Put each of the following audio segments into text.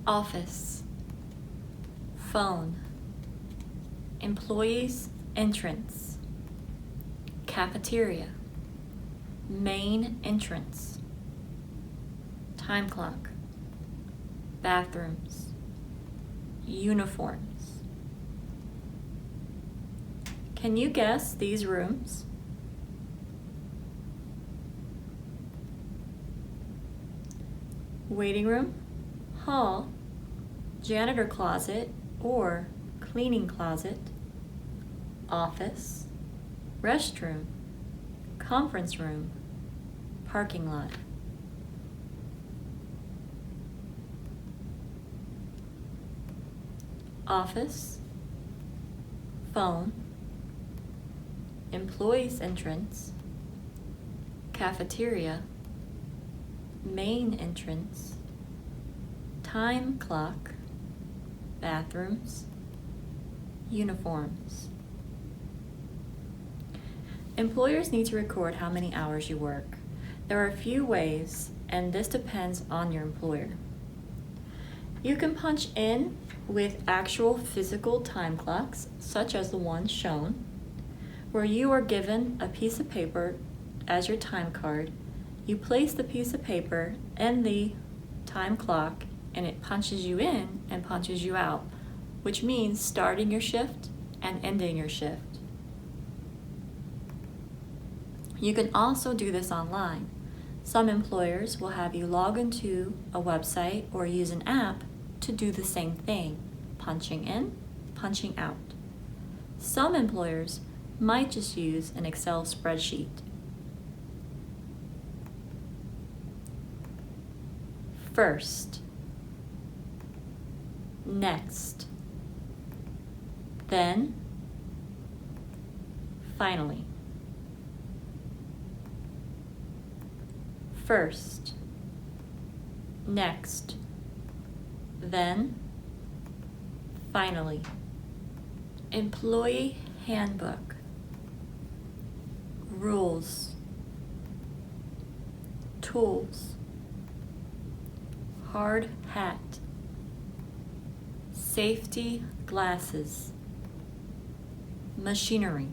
Office, phone, employees' entrance, cafeteria, main entrance, time clock, bathrooms, uniforms. Can you guess these rooms? Waiting room, hall, janitor closet or cleaning closet, office, restroom, conference room, parking lot. Office, phone, employees' entrance, cafeteria, main entrance, time clock, bathrooms, uniforms. Employers need to record how many hours you work. There are a few ways, and this depends on your employer. You can punch in with actual physical time clocks, such as the one shown, where you are given a piece of paper as your time card. You place the piece of paper in the time clock and it punches you in and punches you out, which means starting your shift and ending your shift. You can also do this online. Some employers will have you log into a website or use an app to do the same thing, punching in, punching out. Some employers might just use an Excel spreadsheet. First, next, then, finally. First, next, then, finally. Employee handbook. Rules. Tools. Hard hat. Safety glasses. Machinery.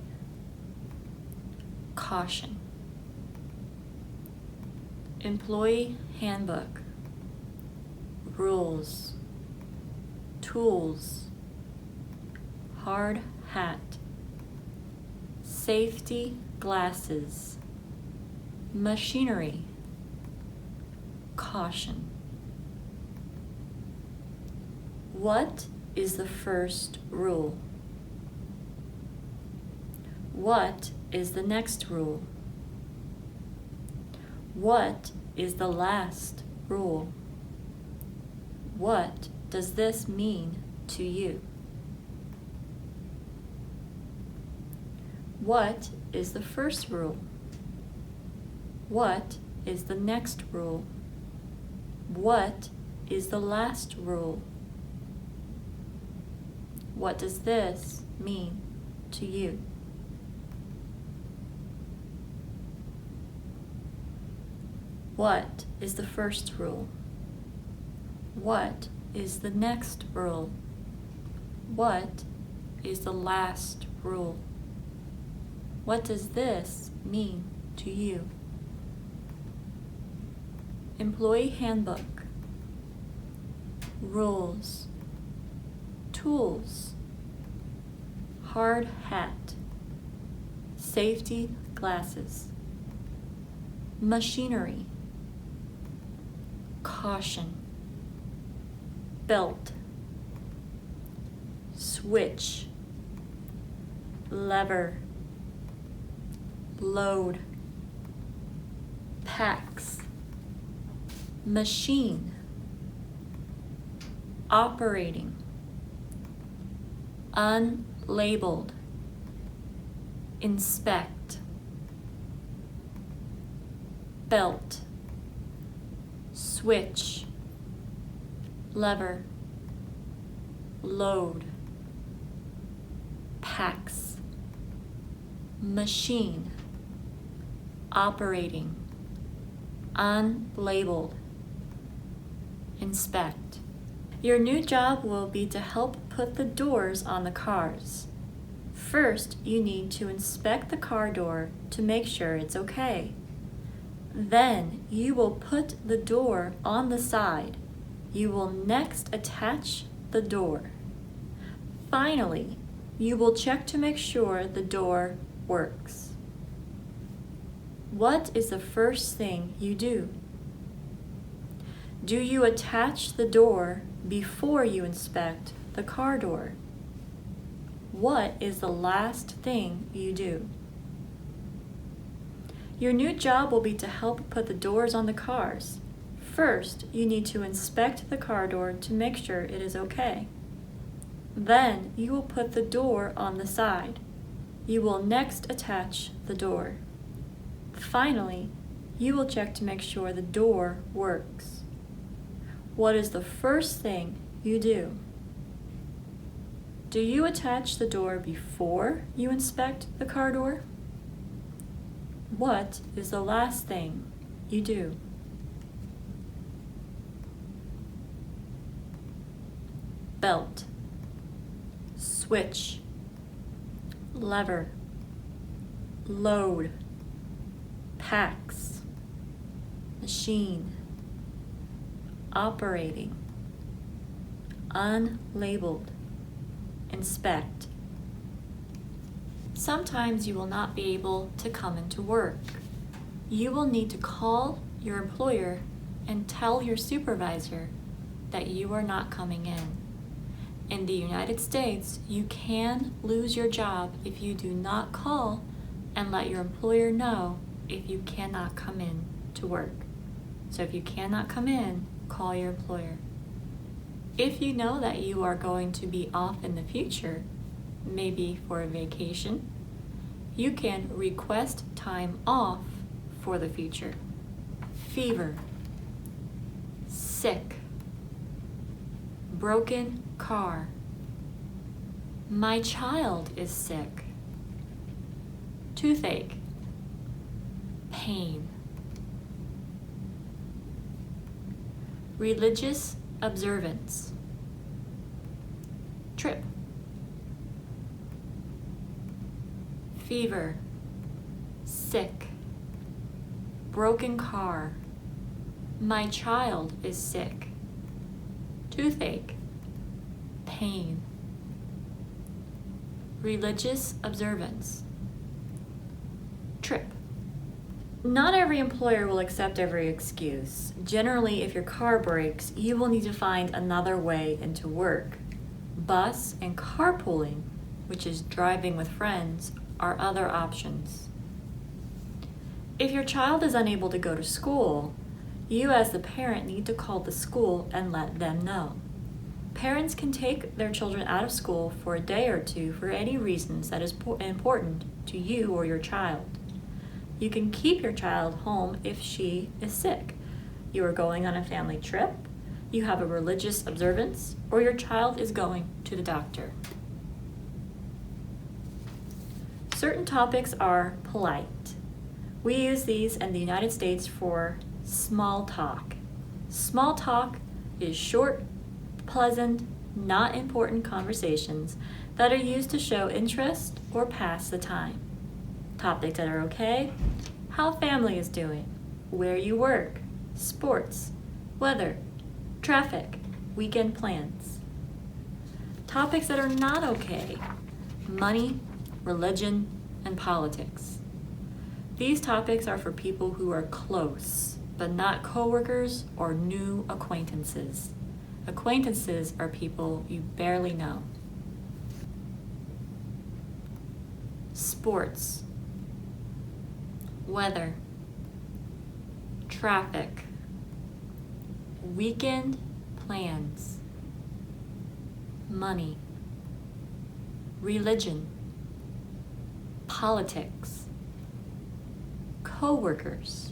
Caution. Employee handbook. Rules. Tools. Hard hat. Safety glasses. Machinery. Caution. What is the first rule? What is the next rule? What is the last rule? What does this mean to you? What is the first rule? What is the next rule? What is the last rule? What does this mean to you? What is the first rule? What is the next rule? What is the last rule? What does this mean to you? Employee handbook. Rules. Tools. Hard hat. Safety glasses. Machinery. Caution. Belt. Switch. Lever. Load. Packs. Machine. Operating. Unlabeled. Inspect. Belt. Switch. Lever. Load. Packs. Machine. Operating. Unlabeled. Inspect. Your new job will be to help put the doors on the cars. First, you need to inspect the car door to make sure it's okay. Then, you will put the door on the side. You will next attach the door. Finally, you will check to make sure the door works. What is the first thing you do? Do you attach the door before you inspect the car door? What is the last thing you do? Your new job will be to help put the doors on the cars. First, you need to inspect the car door to make sure it is okay. Then, you will put the door on the side. You will next attach the door. Finally, you will check to make sure the door works. What is the first thing you do? Do you attach the door before you inspect the car door? What is the last thing you do? Belt, switch, lever, load, packs, machine, operating, unlabeled, inspect. Sometimes you will not be able to come into work. You will need to call your employer and tell your supervisor that you are not coming in. In the United States, you can lose your job if you do not call and let your employer know if you cannot come in to work. So if you cannot come in, call your employer. If you know that you are going to be off in the future, maybe for a vacation, you can request time off for the future. Fever, sick, broken car, my child is sick, toothache, pain. Religious observance, trip, fever, sick, broken car, my child is sick, toothache, pain. Religious observance, trip. Not every employer will accept every excuse. Generally, if your car breaks, you will need to find another way into work. Bus and carpooling, which is driving with friends, are other options. If your child is unable to go to school, you as the parent need to call the school and let them know. Parents can take their children out of school for a day or two for any reasons that is important to you or your child. You can keep your child home if she is sick. You are going on a family trip, you have a religious observance, or your child is going to the doctor. Certain topics are polite. We use these in the United States for small talk. Small talk is short, pleasant, not important conversations that are used to show interest or pass the time. Topics that are okay: how family is doing, where you work, sports, weather, traffic, weekend plans. Topics that are not okay: money, religion, and politics. These topics are for people who are close, but not coworkers or new acquaintances. Acquaintances are people you barely know. Sports, weather, traffic, weekend plans, money, religion, politics, coworkers,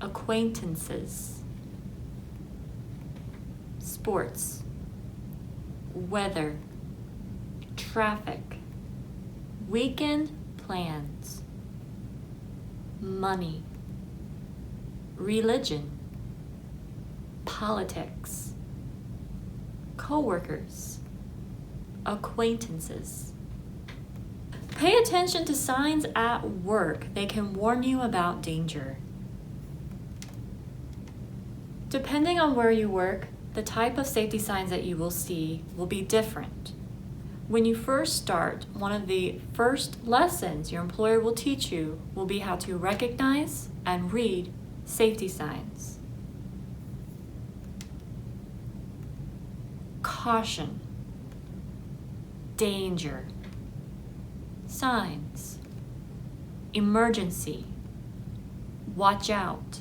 acquaintances. Sports, weather, traffic, weekend plans, money, religion, politics, coworkers, acquaintances. Pay attention to signs at work. They can warn you about danger. Depending on where you work, the type of safety signs that you will see will be different. When you first start, one of the first lessons your employer will teach you will be how to recognize and read safety signs. Caution, danger, signs, emergency, watch out,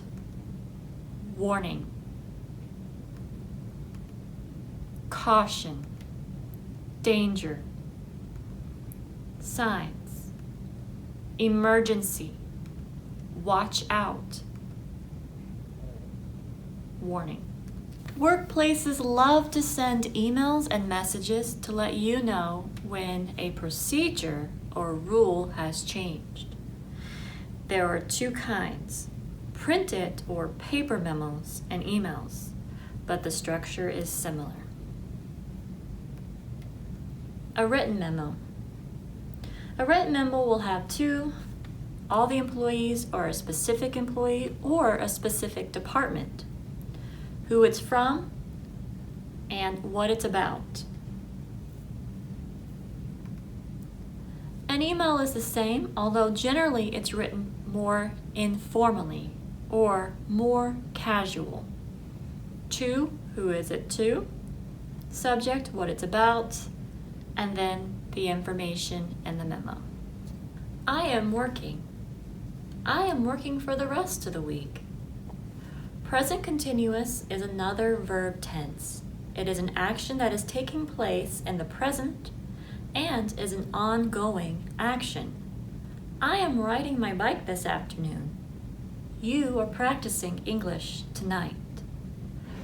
warning. Caution, danger, signs, emergency, watch out, warning. Workplaces love to send emails and messages to let you know when a procedure or rule has changed. There are two kinds, printed or paper memos and emails, but the structure is similar. A written memo. A written memo will have all the employees or a specific employee or a specific department, who it's from, and what it's about. An email is the same, although generally it's written more informally or more casual. To, who is it to? Subject, what it's about, and then the information in the memo. I am working. I am working for the rest of the week. Present continuous is another verb tense. It is an action that is taking place in the present and is an ongoing action. I am riding my bike this afternoon. You are practicing English tonight.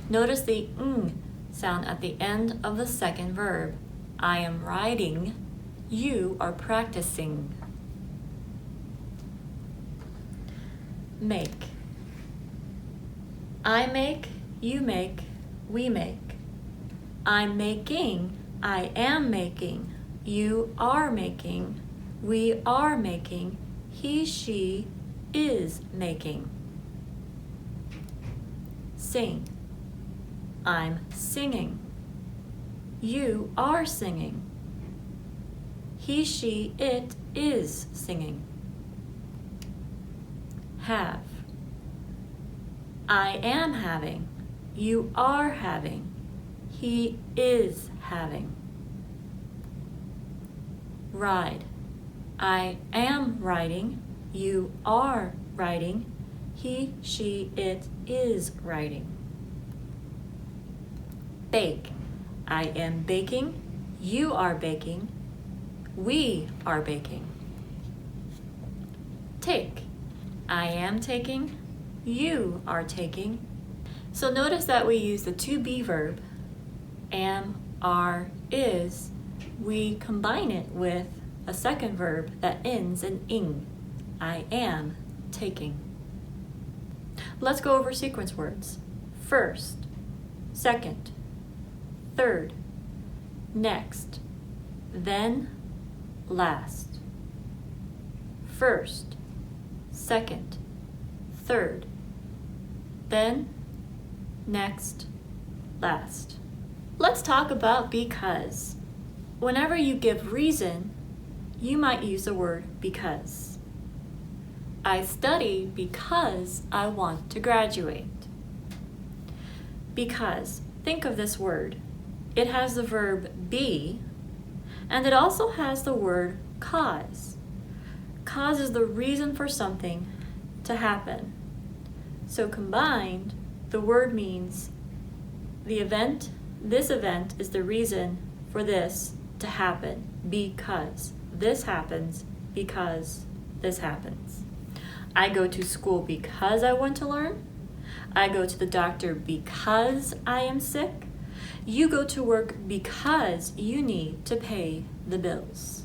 Notice the ng sound at the end of the second verb. I am riding. You are practicing. Make. I make, you make, we make. I'm making, I am making, you are making, we are making, he, she is making. Sing. I'm singing. You are singing. He, she, it is singing. Have. I am having. You are having. He is having. Ride. I am riding. You are riding. He, she, it is riding. Bake. I am baking. You are baking. We are baking. Take. I am taking. You are taking. So notice that we use the to be verb, am, are, is. We combine it with a second verb that ends in ing. I am taking. Let's go over sequence words. First, second, third, next, then, last. First, second, third, then, next, last. Let's talk about because. Whenever you give reason, you might use the word because. I study because I want to graduate. Because, think of this word. It has the verb be, and it also has the word cause. Cause is the reason for something to happen. So combined, the word means this event is the reason for this to happen because this happens because this happens. I go to school because I want to learn. I go to the doctor because I am sick. You go to work because you need to pay the bills.